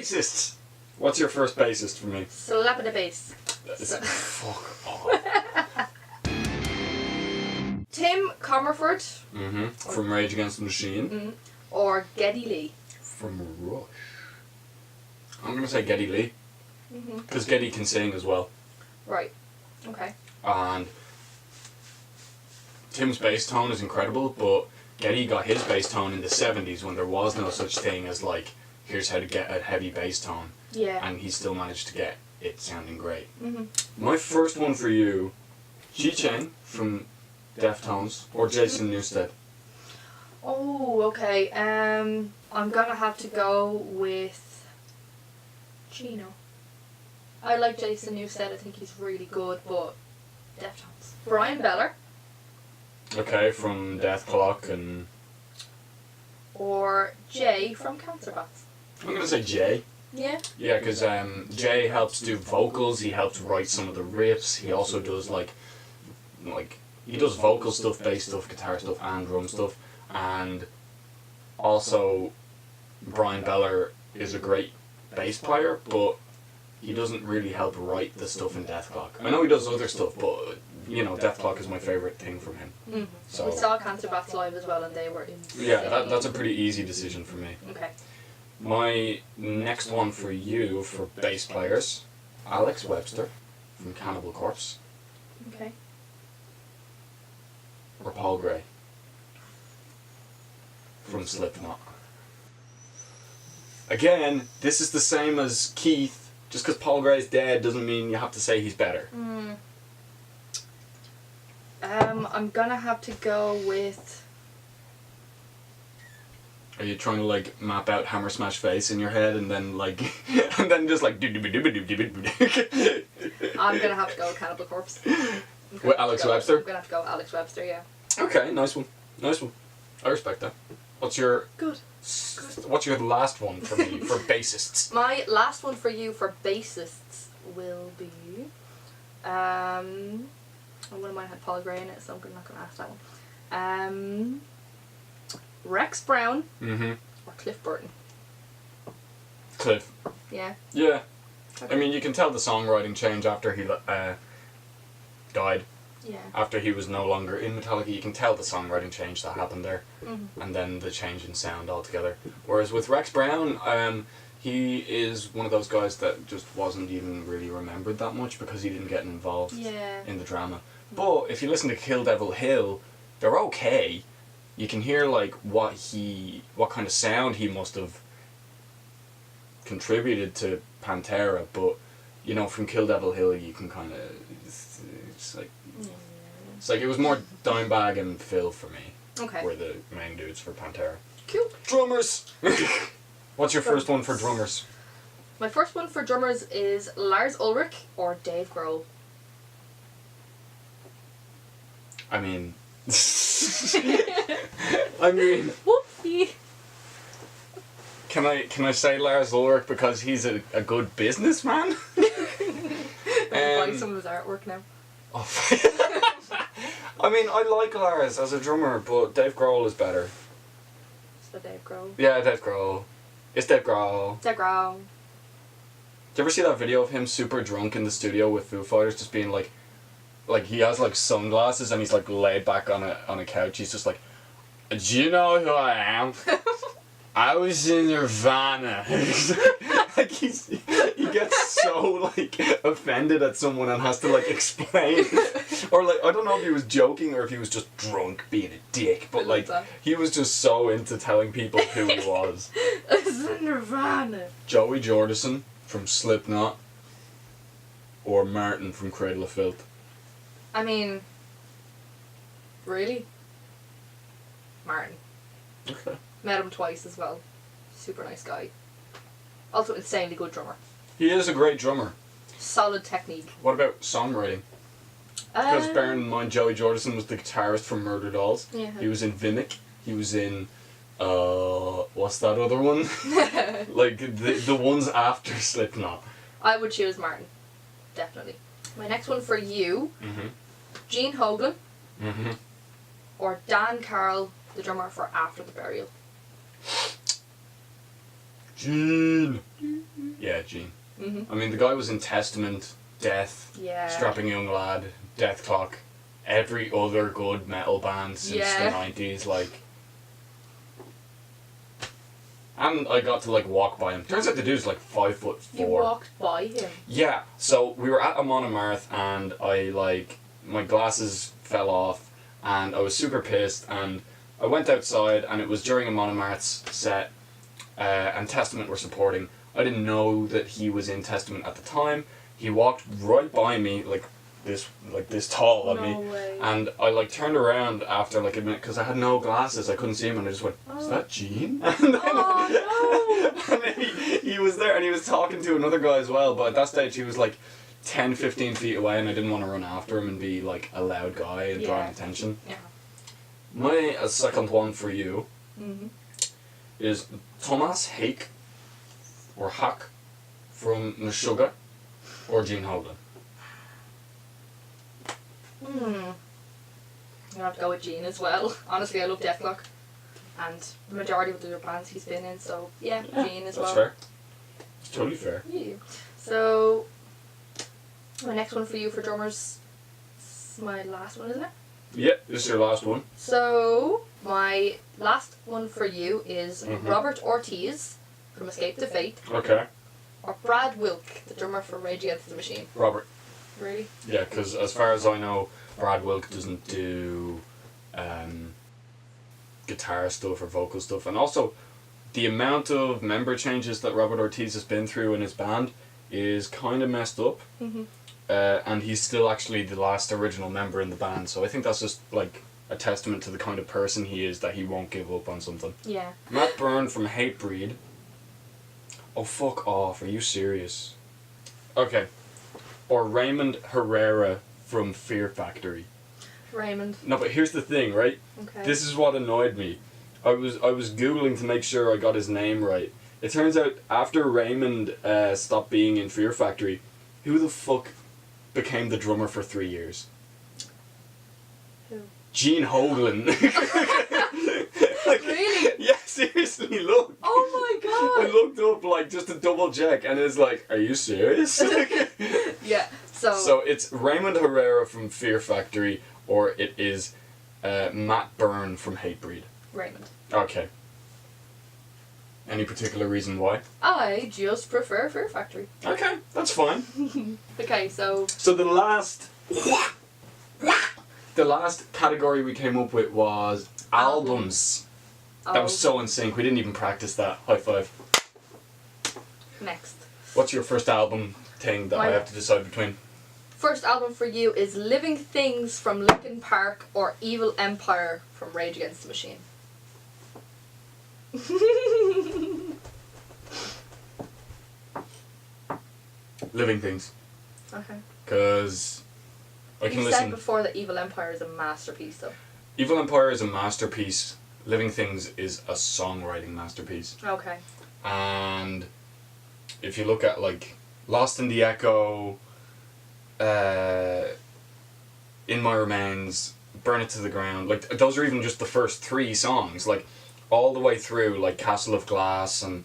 Bassists! What's your first bassist for me? Slap of the bass. Fuck off. Tim Comerford. From Rage Against the Machine. Or Geddy Lee. From Rush. I'm going to say Geddy Lee. Because Geddy can sing as well. Right. Okay. And Tim's bass tone is incredible, but Geddy got his bass tone in the 70s when there was no such thing as like, here's how to get a heavy bass tone. Yeah. And he still managed to get it sounding great. My first one for you, G-Chain from Deftones, or Jason Newsted. Oh, okay. I'm gonna have to go with Gino. I like Jason Newsted. I think he's really good, but Deftones. Brian Beller. Okay, from Death Clock and... Or Jay from Cancer Bats. I'm gonna say Jay. Yeah? Yeah, because Jay helps do vocals, he helps write some of the riffs, he also does like he does vocal stuff, bass stuff, guitar stuff and drum stuff, and also Brian Beller is a great bass player, but he doesn't really help write the stuff in Death Clock. I know he does other stuff, but you know, Death Clock is my favourite thing from him. So we saw Cancer Bats live as well and they were insane. Yeah, that's a pretty easy decision for me. Okay. My next one for you, for bass players, Alex Webster from Cannibal Corpse. Okay. Or Paul Gray from Slipknot. Again, this is the same as Keith. Just because Paul Gray's dead doesn't mean you have to say he's better. I'm gonna have to go with... Are you trying to like map out Hammer Smash Face in your head and then like and then just like I'm gonna have to go with Cannibal Corpse. With Alex Webster? I'm gonna have to go with Alex Webster, yeah. Okay, nice one. Nice one. I respect that. What's your What's your last one for me for bassists? My last one for you for bassists will be one of mine had Paul Gray in it, so I'm not gonna ask that one. Rex Brown or Cliff Burton. Cliff. Yeah. Yeah. Okay. I mean, you can tell the songwriting change after he died. Yeah. After he was no longer in Metallica, you can tell the songwriting change that happened there, and then the change in sound altogether. Whereas with Rex Brown, he is one of those guys that just wasn't even really remembered that much because he didn't get involved in the drama. But if you listen to Kill Devil Hill, they're okay. You can hear like what kind of sound he must have contributed to Pantera, but you know, from Kill Devil Hill you can kind of it's like it was more Dimebag and Phil for me. Okay. Were the main dudes for Pantera. Cool. Drummers. What's your first one for drummers? My first one for drummers is Lars Ulrich or Dave Grohl. I mean Whoopsie. Can I say Lars Ulrich because he's a good businessman? Buying some of his artwork now. Oh, I mean, I like Lars as a drummer, but Dave Grohl is better. So Dave Grohl. Yeah, Dave Grohl. It's Dave Grohl. Dave Grohl. Did you ever see that video of him super drunk in the studio with Foo Fighters, just being like he has like sunglasses and he's like laid back on a couch. He's just like, do you know who I am? I was in Nirvana. Like he gets so like offended at someone and has to like explain, or like I don't know if he was joking or if he was just drunk being a dick, but like he was just so into telling people who he was. I was in Nirvana. Joey Jordison from Slipknot or Martin from Cradle of Filth. I mean, really? Martin. Okay. Met him twice as well. Super nice guy. Also insanely good drummer. He is a great drummer. Solid technique. What about songwriting? Because bearing in mind Joey Jordison was the guitarist from Murder Dolls. Yeah. He was in Vimic. He was in what's that other one? Like the ones after Slipknot. I would choose Martin. Definitely. My next one for you. Gene Hoglan. Or Dan Carroll, the drummer for After the Burial. Gene. Gene. Mm-hmm. I mean, the guy was in Testament, Death, Yeah. Strapping Young Lad, Death Clock, every other good metal band since the 90s, like. And I got to, like, walk by him. Turns out the dude's, like, 5'4". You walked by him? Yeah, so we were at a monomarth and I, like, my glasses fell off and I was super pissed and I went outside and it was during a monomarth's set and Testament were supporting. I didn't know that he was in Testament at the time. He walked right by me, like this tall on me. Way. And I, like, turned around after, like, a minute because I had no glasses. I couldn't see him and I just went, is that Gene? And then, and then he was there and he was talking to another guy as well, but at that stage he was, like, 10, 15 feet away and I didn't want to run after him and be, like, a loud guy and drawing attention. Yeah. My second one for you is Thomas Hake or Hack from Meshuggah or Gene Hoglan. I'm gonna have to go with Gene as well. Honestly, I love Deathlock, and the majority of the other bands he's been in, so yeah, Gene as well. That's fair. It's totally fair. Yeah. So, my next one for you for drummers, it's my last one, isn't it? Yeah, this is your last one. So, my last one for you is Mhm. Robert Ortiz from Escape the Fate, Okay. or Brad Wilk, the drummer for Rage Against the Machine. Robert. Really? Yeah, because as far as I know, Brad Wilk doesn't do guitar stuff or vocal stuff. And also, the amount of member changes that Robert Ortiz has been through in his band is kind of messed up. Mm-hmm. And he's still actually the last original member in the band. So I think that's just, like, a testament to the kind of person he is, that he won't give up on something. Yeah. Matt Byrne from Hatebreed. Oh, fuck off. Are you serious? Okay. Or Raymond Herrera from Fear Factory. Raymond. No, but here's the thing, right? Okay. This is what annoyed me. I was Googling to make sure I got his name right. It turns out after Raymond stopped being in Fear Factory, who the fuck became the drummer for 3 years? Who? Gene Hoglan. Like, Really? Yeah, seriously, look. Oh my I god! looked up, like, just to double check, and it's like, are you serious? Yeah, So it's Raymond Herrera from Fear Factory, or it is Matt Byrne from Hatebreed. Raymond. Okay. Any particular reason why? I just prefer Fear Factory. Okay, that's fine. Okay, so... So the last category we came up with was albums. That was so in sync. We didn't even practice that. High five. Next. What's your first album thing that I have to decide between? First album for you is Living Things from Linkin Park or Evil Empire from Rage Against the Machine. Living Things. Okay. Because I can You listen. said before that Evil Empire is a masterpiece, though. Evil Empire is a masterpiece. Living Things is a songwriting masterpiece. Okay. And if you look at, like, Lost in the Echo, In My Remains, Burn It to the Ground, like, those are even just the first 3 songs, like, all the way through, like Castle of Glass, and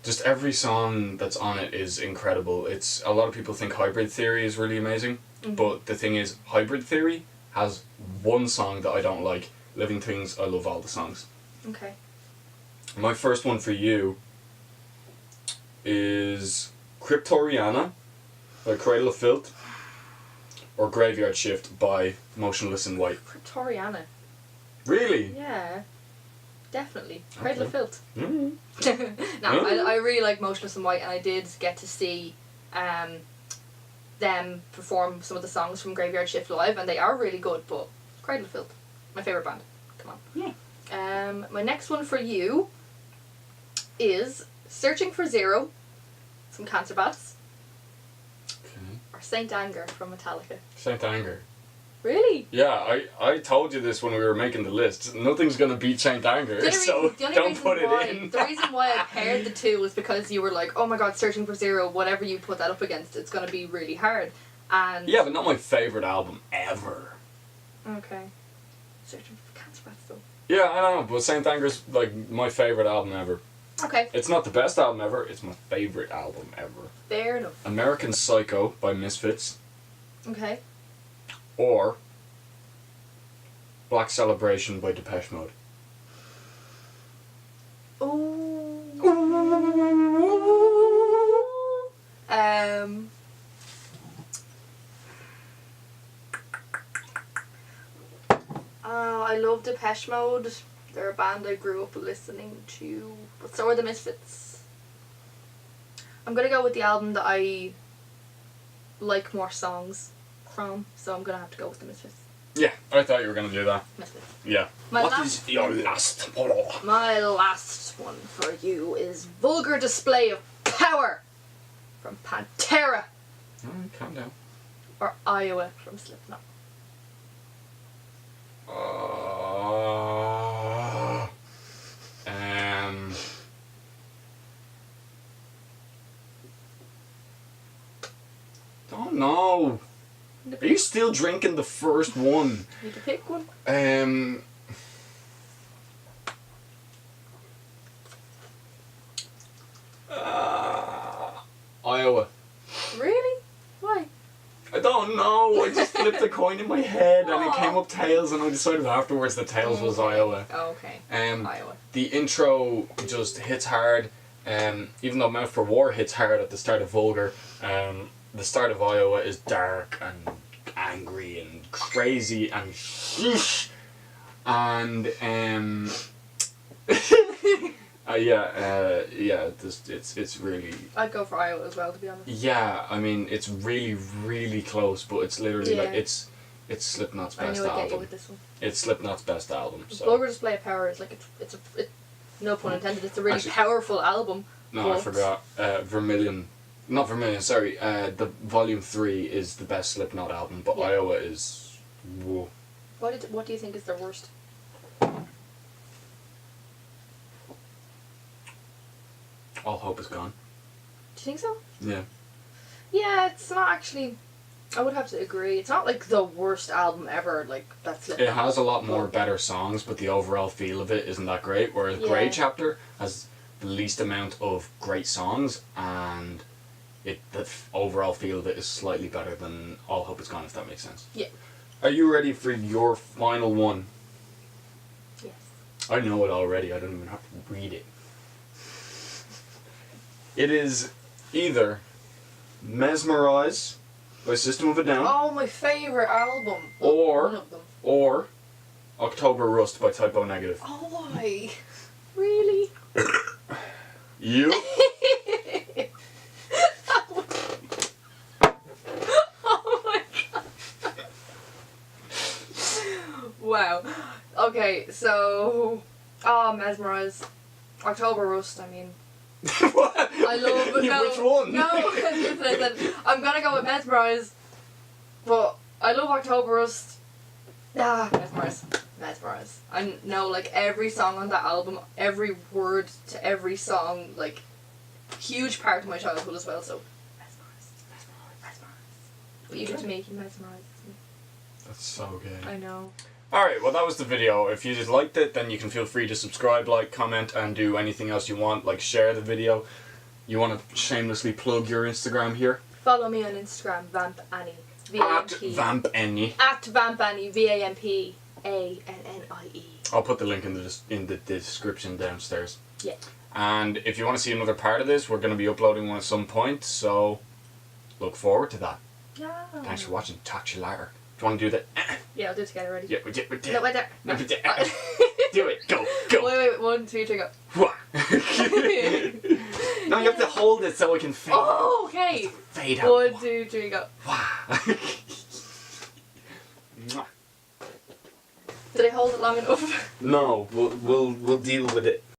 just every song that's on it is incredible. It's, a lot of people think Hybrid Theory is really amazing, but the thing is, Hybrid Theory has one song that I don't like. Living Things, I love all the songs. Okay. My first one for you is Cryptoriana by Cradle of Filth or Graveyard Shift by Motionless in White. Cryptoriana. Really? Yeah. Definitely. Cradle of Filth. Mm. No, I really like Motionless in White, and I did get to see them perform some of the songs from Graveyard Shift live, and they are really good, but Cradle of Filth. My favourite band. Come on. Yeah. My next one for you is Searching for Zero from Cancer Bats Okay. or Saint Anger from Metallica. Saint Anger. Really? Yeah, I told you this when we were making the list. Nothing's gonna beat Saint Anger, so don't put it in. The reason why I paired the two was because you were like, oh my god, Searching for Zero, whatever you put that up against, it's going to be really hard. And Yeah, but not my favourite album ever. okay. Searching for Cancer Bats though. Yeah, I know, but Saint Anger's like my favourite album ever. Okay. It's not the best album ever, it's my favourite album ever. Fair enough. American Psycho by Misfits. Okay. Or Black Celebration by Depeche Mode. Ooh. I love Depeche Mode. They're a band I grew up listening to, but so are the Misfits. I'm gonna go with the album that I like more songs from, so I'm gonna have to go with the Misfits. Yeah, I thought you were going to do that. Misfits. Yeah. What is your last? My last one for you is Vulgar Display of Power from Pantera. Calm down. Or Iowa from Slipknot. Don't know. Are you still drinking the first one? Need to pick one. Iowa. Really? Why? I don't know. I just flipped a coin in my head and it came up tails, and I decided afterwards that tails was Iowa. Oh, okay. Iowa. The intro just hits hard. Even though Mouth for War hits hard at the start of Vulgar, the start of Iowa is dark and angry and crazy and sheesh. And it's really. I'd go for Iowa as well, to be honest. Yeah, I mean it's really really close, but it's literally Yeah. like it's Slipknot's best I knew I'd get you album. with this one. It's Slipknot's best album. So. Vulgar Display of Power is like no pun intended. It's a really powerful album. No, I forgot. Not Vermilion. Sorry. The Volume 3 is the best Slipknot album, but Iowa is. Whoa. What do you think is their worst? All Hope Is Gone. Do you think so? Yeah. Yeah, it's not actually. I would have to agree. It's not like the worst album ever. Like that's. It has a lot more better songs, but the overall feel of it isn't that great. Whereas Grey Chapter has the least amount of great songs, and the overall feel of it is slightly better than All Hope Is Gone. If that makes sense. Yeah. Are you ready for your final one? Yes. I know it already. I don't even have to read it. It is either Mesmerize by System of a Down. Oh, my favourite album. Or one of them. Or October Rust by Typo Negative. Oh, why? Really? You? Oh my god. Wow. Okay, so Mesmerize. October Rust, I mean. What? I love Which one? No, listen, I'm gonna go with Mesmerize, but I love October Rust. Mesmerize. I know like every song on that album, every word to every song, like huge part of my childhood as well. So Mesmerize. But you get to make you mesmerize me. That's so good. I know. Alright, well that was the video. If you just liked it, then you can feel free to subscribe, like, comment, and do anything else you want, like share the video. You want to shamelessly plug your Instagram here? Follow me on Instagram, VampAnnie. At VampAnnie. At VampAnnie, VampAnnie. I'll put the link in the description downstairs. Yeah. And if you want to see another part of this, we're going to be uploading one at some point, so look forward to that. Yeah. Thanks for watching. Talk to you later. Do you want to do that? Yeah, I'll do it together already. Yeah, we did. No, wait there. No. Do it. Go. Wait. 1, 2, 3, go. No, you have to hold it so it can fade. Oh, okay. Fade out. 1, 2, 3, go. Did I hold it long enough? No, we'll deal with it.